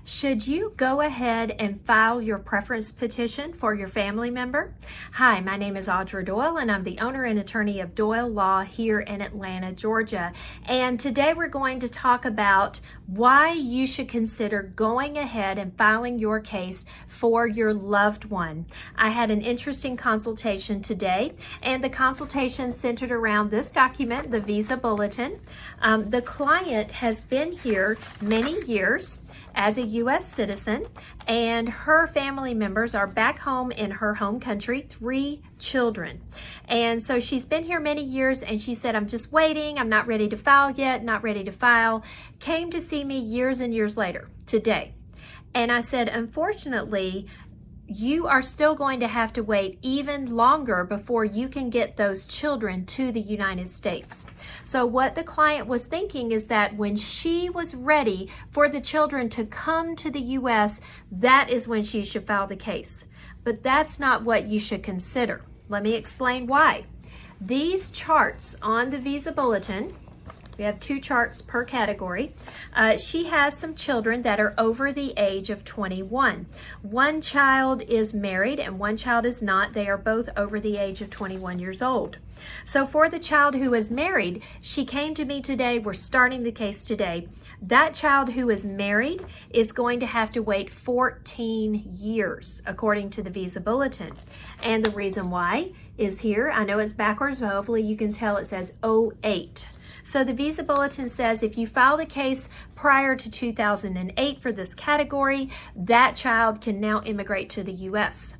Should you go ahead and file your preference petition for your family member? Hi, my name is Audra Doyle, and I'm the owner and attorney of Doyle Law here in Atlanta, Georgia. And today we're going to talk about why you should consider going ahead and filing your case for your loved one. I had an interesting consultation today, and the consultation centered around this document, the Visa Bulletin. The client has been here many years as a U.S. citizen, and her family members are back home in her home country, 3 children. And so she's been here many years, and she said, I'm just waiting, I'm not ready to file yet, not ready to file. Came to see me years and years later, today. And I said, unfortunately, you are still going to have to wait even longer before you can get those children to the United States. So what the client was thinking is that when she was ready for the children to come to the U.S., that is when she should file the case. But that's not what you should consider. Let me explain why. These charts on the Visa Bulletin, we have 2 charts per category. She has some children that are over the age of 21. One child is married and one child is not. They are both over the age of 21 years old. So for the child who is married, she came to me today. We're starting the case today. That child who is married is going to have to wait 14 years, according to the Visa Bulletin. And the reason why is here. I know it's backwards, but hopefully you can tell it says 08. So the Visa Bulletin says if you file the case prior to 2008 for this category, that child can now immigrate to the U.S.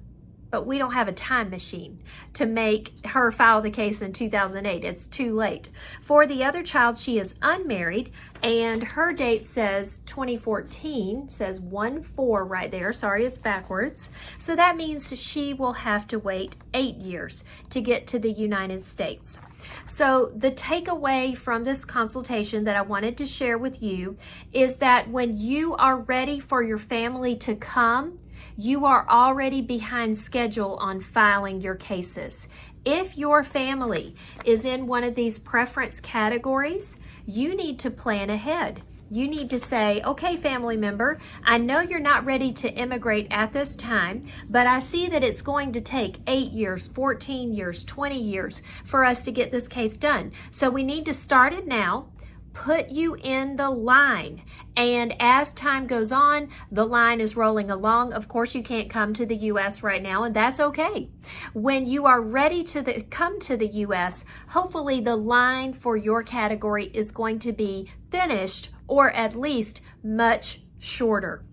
But we don't have a time machine to make her file the case in 2008. It's too late. For the other child, she is unmarried, and her date says 2014, says 1-4 right there. Sorry, it's backwards. So that means she will have to wait 8 years to get to the United States. So the takeaway from this consultation that I wanted to share with you is that when you are ready for your family to come, you are already behind schedule on filing your cases. If your family is in one of these preference categories, you need to plan ahead. You need to say, okay, family member, I know you're not ready to immigrate at this time, but I see that it's going to take 8 years, 14 years, 20 years for us to get this case done. So we need to start it now, put you in the line. And as time goes on, the line is rolling along. Of course, you can't come to the U.S. right now, and that's okay. When you are ready to come to the U.S., hopefully the line for your category is going to be finished, or at least much shorter.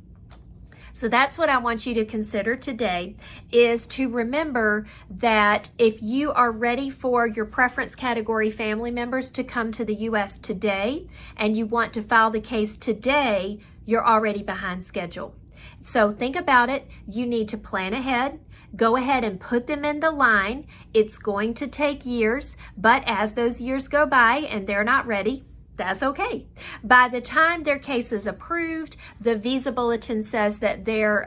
So that's what I want you to consider today, is to remember that if you are ready for your preference category family members to come to the U.S. today, and you want to file the case today, you're already behind schedule. So think about it. You need to plan ahead. Go ahead and put them in the line. It's going to take years, but as those years go by and they're not ready, that's okay. By the time their case is approved, the Visa Bulletin says that their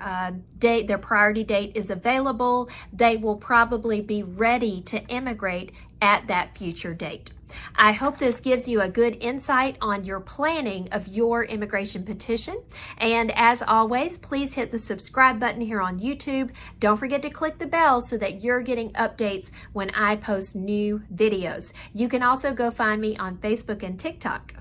priority date is available. They will probably be ready to immigrate at that future date. I hope this gives you a good insight on your planning of your immigration petition. And as always, please hit the subscribe button here on YouTube. Don't forget to click the bell so that you're getting updates when I post new videos. You can also go find me on Facebook and TikTok.